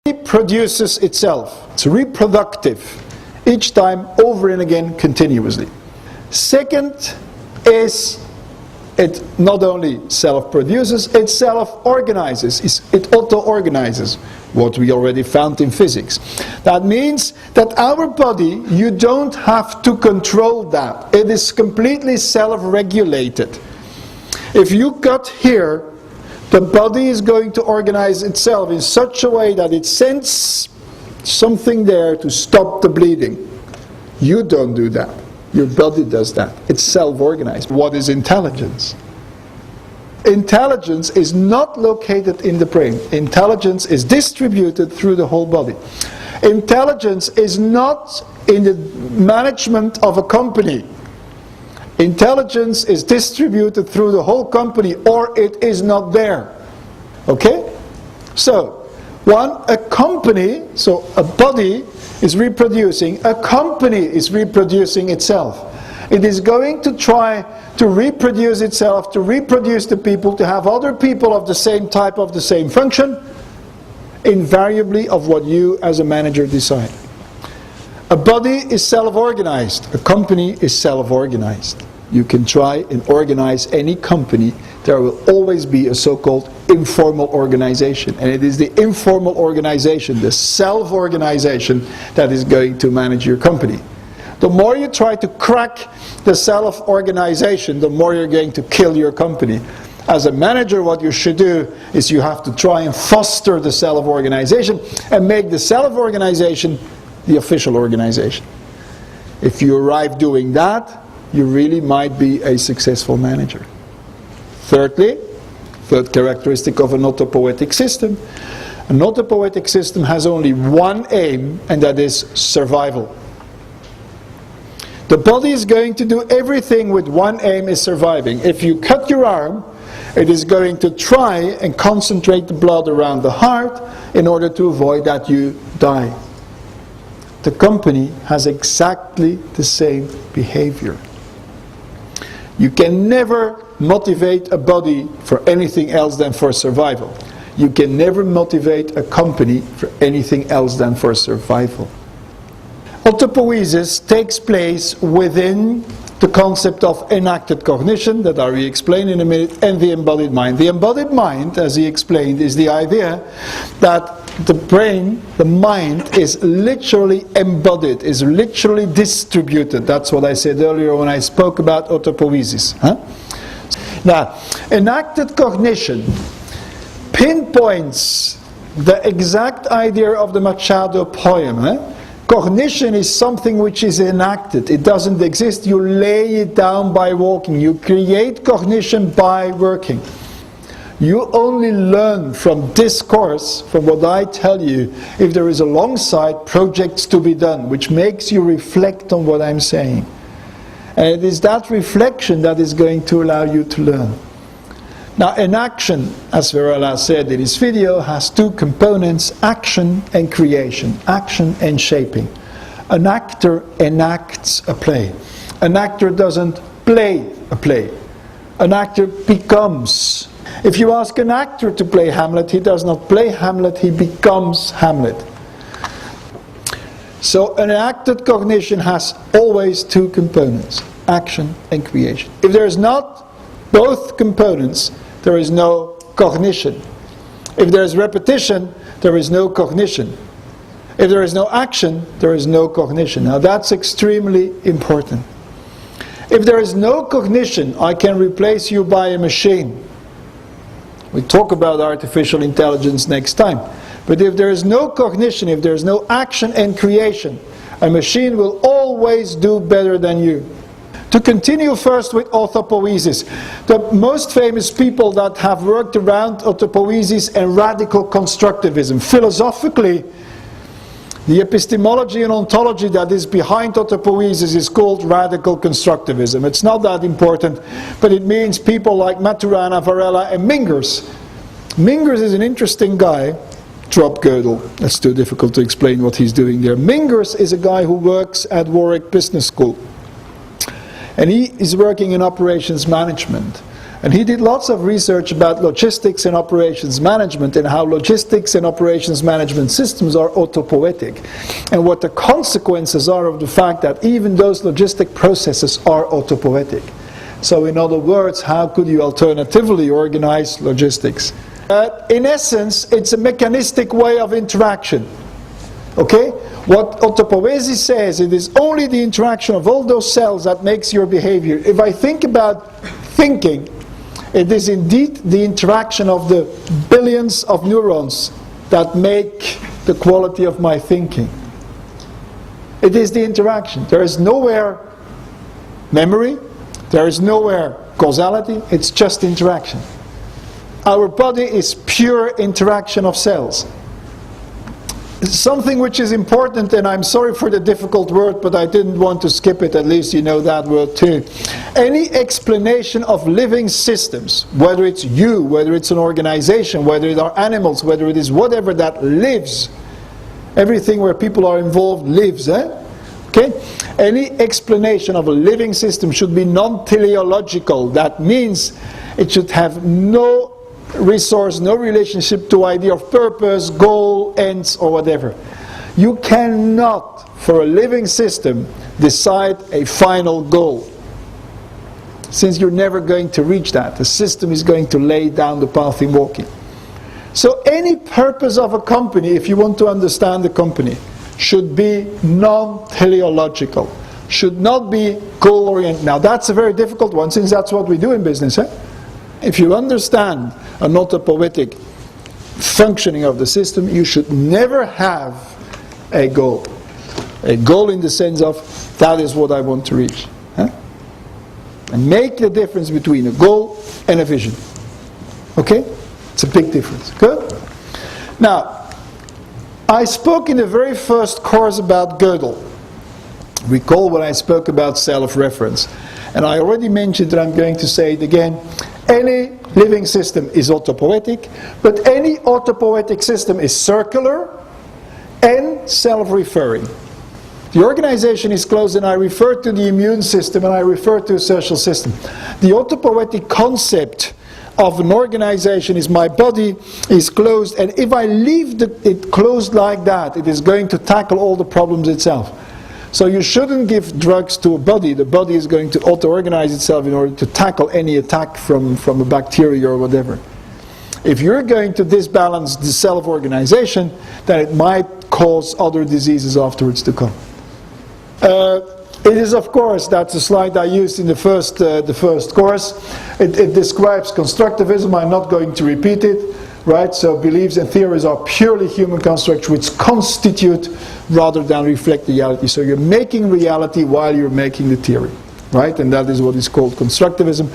reproduces itself. It's reproductive. Each time, over and again, continuously. Second is it not only self-produces, it self-organizes. It auto-organizes, what we already found in physics. That means that our body, you don't have to control that. It is completely self-regulated. If you cut here, the body is going to organize itself in such a way that it sends something there to stop the bleeding. You don't do that. Your body does that. It's self-organized. What is intelligence? Intelligence is not located in the brain. Intelligence is distributed through the whole body. Intelligence is not in the management of a company. Intelligence is distributed through the whole company, or it is not there. Okay? So, a company, so a body is reproducing, a company is reproducing itself. It is going to try to reproduce itself, to reproduce the people, to have other people of the same type, of the same function, invariably of what you as a manager decide. A body is self-organized. A company is self-organized. You can try and organize any company. There will always be a so-called informal organization. And it is the informal organization, the self-organization, that is going to manage your company. The more you try to crack the self-organization, the more you're going to kill your company. As a manager, what you should do is you have to try and foster the self-organization and make the self-organization the official organization. If you arrive doing that, you really might be a successful manager. Thirdly, third characteristic of an autopoietic system. An autopoietic system has only one aim, and that is survival. The body is going to do everything with one aim, is surviving. If you cut your arm, it is going to try and concentrate the blood around the heart in order to avoid that you die. The company has exactly the same behavior. You can never motivate a body for anything else than for survival. You can never motivate a company for anything else than for survival. Autopoiesis takes place within the concept of enacted cognition, that I will explain in a minute, and the embodied mind. The embodied mind, as he explained, is the idea that the brain, the mind, is literally embodied, is literally distributed. That's what I said earlier when I spoke about autopoiesis. Now, enacted cognition pinpoints the exact idea of the Machado poem. Cognition is something which is enacted. It doesn't exist. You lay it down by walking. You create cognition by working. You only learn from discourse, from what I tell you, if there is alongside projects to be done, which makes you reflect on what I'm saying. And it is that reflection that is going to allow you to learn. Now, enaction, as Varela said in his video, has two components: action and creation, action and shaping. An actor enacts a play. An actor doesn't play a play. An actor becomes. If you ask an actor to play Hamlet, he does not play Hamlet, he becomes Hamlet. So an enacted cognition has always two components: action and creation. If there is not both components, there is no cognition. If there is repetition, there is no cognition. If there is no action, there is no cognition. Now that's extremely important. If there is no cognition, I can replace you by a machine. We talk about artificial intelligence next time. But if there is no cognition, if there is no action and creation, a machine will always do better than you. To continue first with autopoiesis, the most famous people that have worked around autopoiesis and radical constructivism. Philosophically, the epistemology and ontology that is behind autopoiesis is called radical constructivism. It's not that important, but it means people like Maturana, Varela and Mingers. Mingers is an interesting guy. Drop Gödel. That's too difficult to explain what he's doing there. Mingers is a guy who works at Warwick Business School. And he is working in operations management. And he did lots of research about logistics and operations management and how logistics and operations management systems are autopoietic. And what the consequences are of the fact that even those logistic processes are autopoietic. So in other words, how could you alternatively organize logistics? In essence, it's a mechanistic way of interaction. Okay? What autopoiesis says, it is only the interaction of all those cells that makes your behavior. If I think about thinking, it is indeed the interaction of the billions of neurons that make the quality of my thinking. It is the interaction. There is nowhere memory, there is nowhere causality, it's just interaction. Our body is pure interaction of cells. Something which is important, and I'm sorry for the difficult word, but I didn't want to skip it, at least you know that word too. Any explanation of living systems, whether it's you, whether it's an organization, whether it are animals, whether it is whatever that lives, everything where people are involved lives, okay? Any explanation of a living system should be non-teleological. That means it should have no resource, no relationship to idea of purpose, goal, ends, or whatever. You cannot, for a living system, decide a final goal, since you're never going to reach that. The system is going to lay down the path in walking. So any purpose of a company, if you want to understand the company, should be non-teleological, should not be goal-oriented. Now that's a very difficult one, since that's what we do in business. If you understand an autopoietic functioning of the system, you should never have a goal. A goal in the sense of, that is what I want to reach. And make the difference between a goal and a vision. Okay? It's a big difference. Good? Now, I spoke in the very first course about Gödel. Recall when I spoke about self-reference. And I already mentioned that I'm going to say it again. Any living system is autopoietic, but any autopoietic system is circular and self-referring. The organization is closed, and I refer to the immune system and I refer to a social system. The autopoietic concept of an organization is my body is closed, and if I leave it closed like that, it is going to tackle all the problems itself. So you shouldn't give drugs to a body. The body is going to auto-organize itself in order to tackle any attack from a bacteria or whatever. If you're going to disbalance the self-organization, then it might cause other diseases afterwards to come. It is, of course, that's a slide I used in the first course. It describes constructivism. I'm not going to repeat it. Right? So beliefs and theories are purely human constructs which constitute rather than reflect reality. So you're making reality while you're making the theory. Right? And that is what is called constructivism.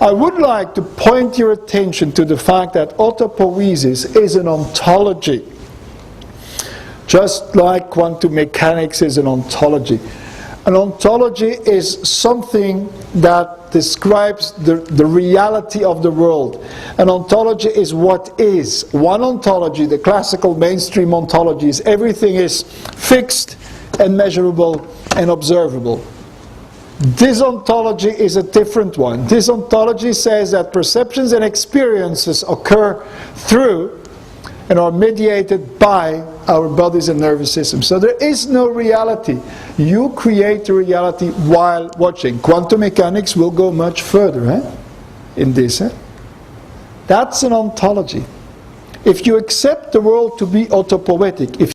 I would like to point your attention to the fact that autopoiesis is an ontology. Just like quantum mechanics is an ontology. An ontology is something that describes the reality of the world. An ontology is what is. One ontology, the classical mainstream ontology, is everything is fixed and measurable and observable. This ontology is a different one. This ontology says that perceptions and experiences occur through and are mediated by our bodies and nervous systems. So there is no reality. You create the reality while watching. Quantum mechanics will go much further in this. That's an ontology. If you accept the world to be autopoietic, if